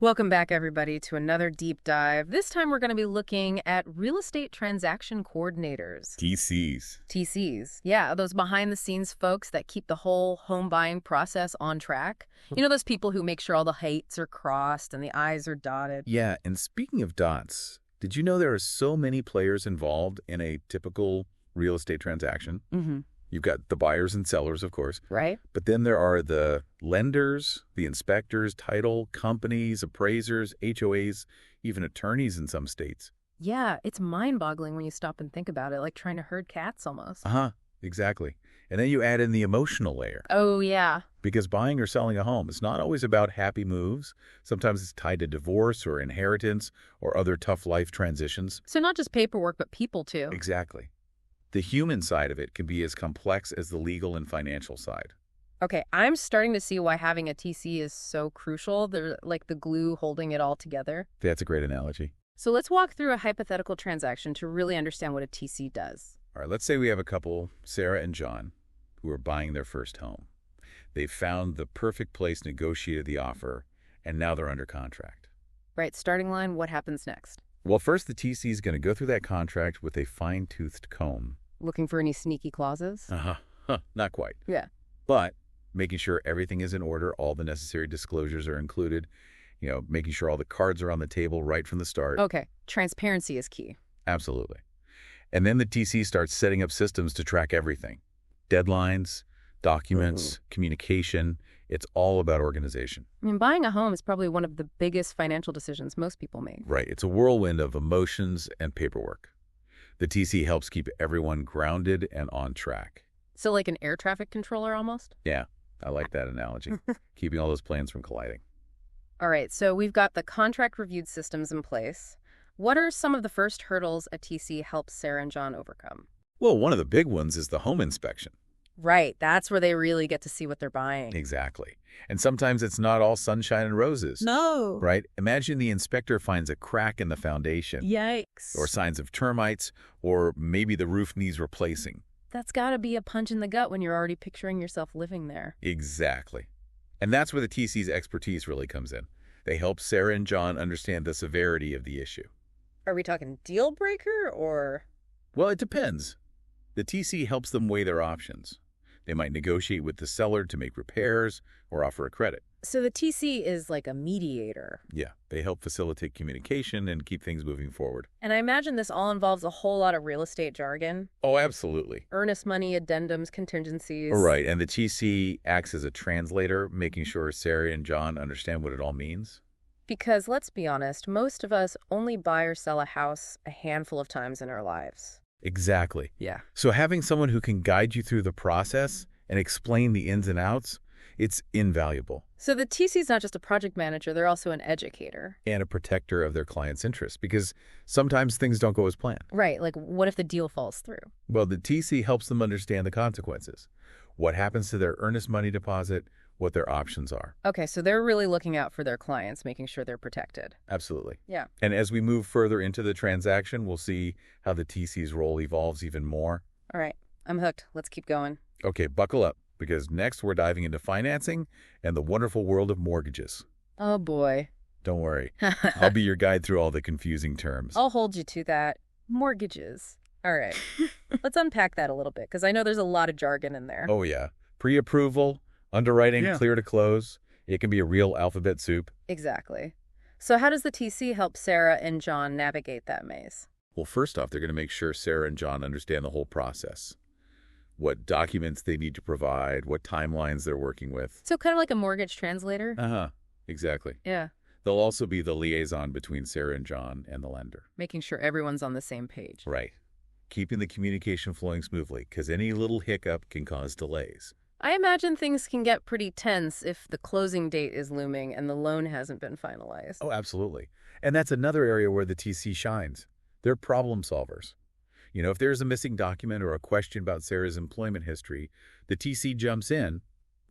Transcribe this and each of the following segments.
Welcome back, everybody, to another deep dive. This time we're going to be looking at real estate transaction coordinators. TCs. TCs. Yeah, those behind-the-scenes folks that keep the whole home buying process on track. You know, those people who make sure all the T's are crossed and the I's are dotted. Yeah, and speaking of dots, did you know there are so many players involved in a typical real estate transaction? Mm-hmm. You've got the buyers and sellers, of course. Right? But then there are the lenders, the inspectors, title, companies, appraisers, HOAs, even attorneys in some states. Yeah, it's mind-boggling when you stop and think about it, like trying to herd cats almost. Uh-huh, exactly. And then you add in the emotional layer. Oh, yeah. Because buying or selling a home is not always about happy moves. Sometimes it's tied to divorce or inheritance or other tough life transitions. So not just paperwork, but people, too. Exactly. The human side of it can be as complex as the legal and financial side. Okay, I'm starting to see why having a TC is so crucial. They're like the glue holding it all together. That's a great analogy. So let's walk through a hypothetical transaction to really understand what a TC does. All right, let's say we have a couple, Sarah and John, who are buying their first home. They've found the perfect place, negotiated the offer, and now they're under contract. Right, starting line, what happens next? Well, first, the TC is going to go through that contract with a fine-toothed comb. Looking for any sneaky clauses? Not quite. Yeah. But making sure everything is in order, all the necessary disclosures are included, making sure all the cards are on the table right from the start. Okay, transparency is key. Absolutely. And then the TC starts setting up systems to track everything. Deadlines, documents, communication. It's all about organization. I mean, buying a home is probably one of the biggest financial decisions most people make. Right. It's a whirlwind of emotions and paperwork. The TC helps keep everyone grounded and on track. So like an air traffic controller almost? Yeah, I like that analogy. Keeping all those planes from colliding. All right, so we've got the contract reviewed systems in place. What are some of the first hurdles a TC helps Sarah and John overcome? Well, one of the big ones is the home inspection. Right, that's where they really get to see what they're buying. Exactly. And sometimes it's not all sunshine and roses. No. Right? Imagine the inspector finds a crack in the foundation. Yikes. Or signs of termites, or maybe the roof needs replacing. That's got to be a punch in the gut when you're already picturing yourself living there. Exactly. And that's where the TC's expertise really comes in. They help Sarah and John understand the severity of the issue. Are we talking deal breaker or? Well, it depends. The TC helps them weigh their options. They might negotiate with the seller to make repairs or offer a credit. So the TC is like a mediator. Yeah, they help facilitate communication and keep things moving forward. And I imagine this all involves a whole lot of real estate jargon. Oh, absolutely. Earnest money, addendums, contingencies. Right, and the TC acts as a translator, making sure Sarah and John understand what it all means. Because let's be honest, most of us only buy or sell a house a handful of times in our lives. Exactly. Yeah. So having someone who can guide you through the process and explain the ins and outs, it's invaluable. So the TC is not just a project manager, they're also an educator. And a protector of their client's interests, because sometimes things don't go as planned. Right, like what if the deal falls through? Well, the TC helps them understand the consequences. What happens to their earnest money deposit, what their options are. Okay, so they're really looking out for their clients, making sure they're protected. Absolutely. Yeah. And as we move further into the transaction, we'll see how the TC's role evolves even more. All right, I'm hooked. Let's keep going. Okay, buckle up, because next we're diving into financing and the wonderful world of mortgages. Oh, boy. Don't worry. I'll be your guide through all the confusing terms. I'll hold you to that. Mortgages. All right. Let's unpack that a little bit, because I know there's a lot of jargon in there. Oh, yeah. Pre-approval, underwriting, clear to close. It can be a real alphabet soup. Exactly. So how does the TC help Sarah and John navigate that maze? Well, first off, they're going to make sure Sarah and John understand the whole process. What documents they need to provide, what timelines they're working with. So kind of like a mortgage translator? Uh-huh. Exactly. Yeah. They'll also be the liaison between Sarah and John and the lender. Making sure everyone's on the same page. Right. Keeping the communication flowing smoothly, because any little hiccup can cause delays. I imagine things can get pretty tense if the closing date is looming and the loan hasn't been finalized. Oh, absolutely. And that's another area where the TC shines. They're problem solvers. If there's a missing document or a question about Sarah's employment history, the TC jumps in,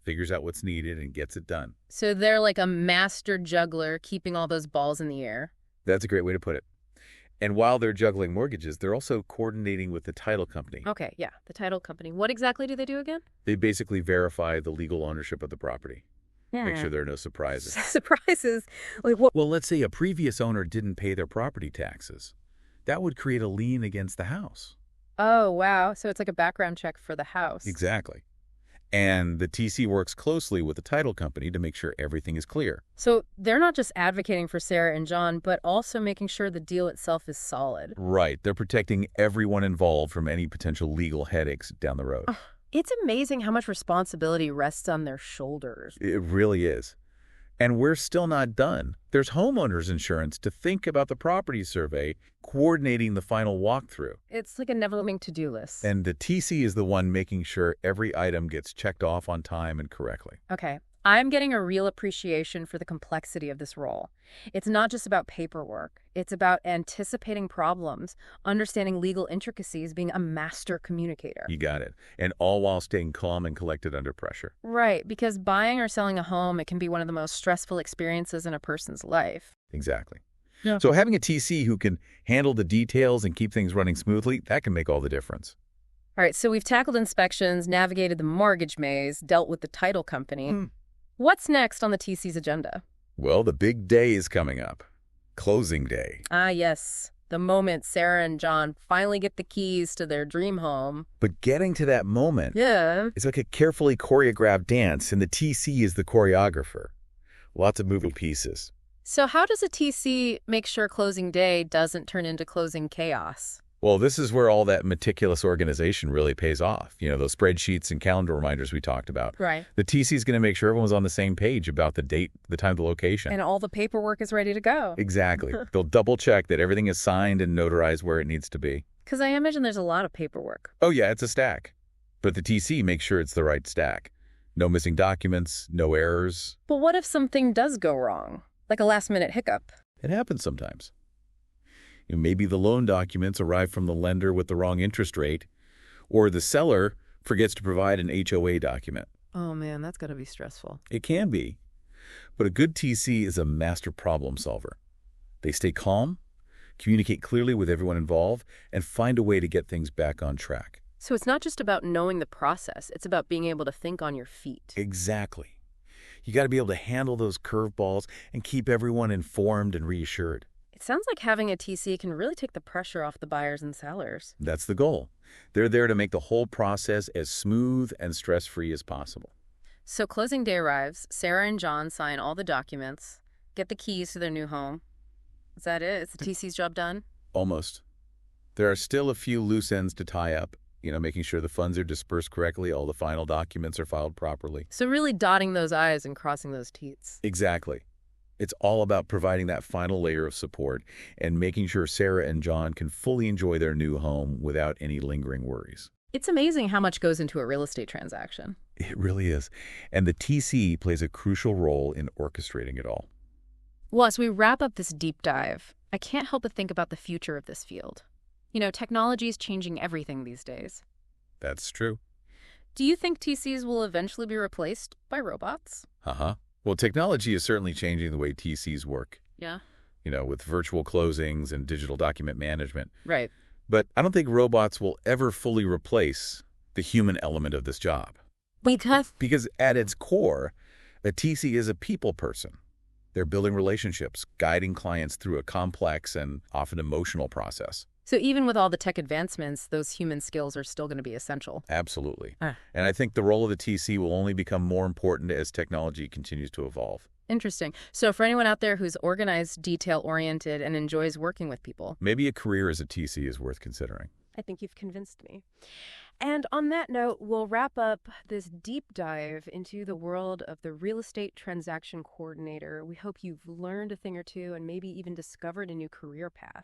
figures out what's needed, and gets it done. So they're like a master juggler keeping all those balls in the air. That's a great way to put it. And while they're juggling mortgages, they're also coordinating with the title company. Okay, yeah, the title company. What exactly do they do again? They basically verify the legal ownership of the property. Make Hmm. sure there are no surprises. Surprises. Like what? Well, let's say a previous owner didn't pay their property taxes. That would create a lien against the house. Oh, wow. So it's like a background check for the house. Exactly. And the TC works closely with the title company to make sure everything is clear. So they're not just advocating for Sarah and John, but also making sure the deal itself is solid. Right. They're protecting everyone involved from any potential legal headaches down the road. It's amazing how much responsibility rests on their shoulders. It really is. And we're still not done. There's homeowners insurance to think about the property survey, coordinating the final walkthrough. It's like a never-ending to-do list. And the TC is the one making sure every item gets checked off on time and correctly. Okay, I'm getting a real appreciation for the complexity of this role. It's not just about paperwork. It's about anticipating problems, understanding legal intricacies, being a master communicator. You got it. And all while staying calm and collected under pressure. Right, because buying or selling a home, it can be one of the most stressful experiences in a person's life. Exactly. Yeah. So having a TC who can handle the details and keep things running smoothly, that can make all the difference. All right, so we've tackled inspections, navigated the mortgage maze, dealt with the title company. What's next on the TC's agenda? Well, the big day is coming up. Closing day. Ah, yes. The moment Sarah and John finally get the keys to their dream home. But getting to that moment is like a carefully choreographed dance, and the TC is the choreographer. Lots of moving pieces. So how does a TC make sure closing day doesn't turn into closing chaos? Well, this is where all that meticulous organization really pays off. You know, those spreadsheets and calendar reminders we talked about. Right. The TC is going to make sure everyone's on the same page about the date, the time, the location. And all the paperwork is ready to go. Exactly. They'll double check that everything is signed and notarized where it needs to be. Because I imagine there's a lot of paperwork. Oh, yeah, it's a stack. But the TC makes sure it's the right stack. No missing documents, no errors. But what if something does go wrong? Like a last-minute hiccup? It happens sometimes. Maybe the loan documents arrive from the lender with the wrong interest rate, or the seller forgets to provide an HOA document. Oh, man, that's got to be stressful. It can be. But a good TC is a master problem solver. They stay calm, communicate clearly with everyone involved, and find a way to get things back on track. So it's not just about knowing the process. It's about being able to think on your feet. Exactly. You got to be able to handle those curveballs and keep everyone informed and reassured. It sounds like having a TC can really take the pressure off the buyers and sellers. That's the goal. They're there to make the whole process as smooth and stress-free as possible. So closing day arrives, Sarah and John sign all the documents, get the keys to their new home. Is that it? Is the TC's job done? Almost. There are still a few loose ends to tie up, making sure the funds are dispersed correctly, all the final documents are filed properly. So really dotting those I's and crossing those T's. Exactly. It's all about providing that final layer of support and making sure Sarah and John can fully enjoy their new home without any lingering worries. It's amazing how much goes into a real estate transaction. It really is. And the TC plays a crucial role in orchestrating it all. Well, as we wrap up this deep dive, I can't help but think about the future of this field. Technology is changing everything these days. That's true. Do you think TCs will eventually be replaced by robots? Well, technology is certainly changing the way TCs work. Yeah. With virtual closings and digital document management. Right. But I don't think robots will ever fully replace the human element of this job. Because at its core, a TC is a people person. They're building relationships, guiding clients through a complex and often emotional process. So even with all the tech advancements, those human skills are still going to be essential. Absolutely. And I think the role of the TC will only become more important as technology continues to evolve. Interesting. So for anyone out there who's organized, detail-oriented, and enjoys working with people, maybe a career as a TC is worth considering. I think you've convinced me. And on that note, we'll wrap up this deep dive into the world of the real estate transaction coordinator. We hope you've learned a thing or two and maybe even discovered a new career path.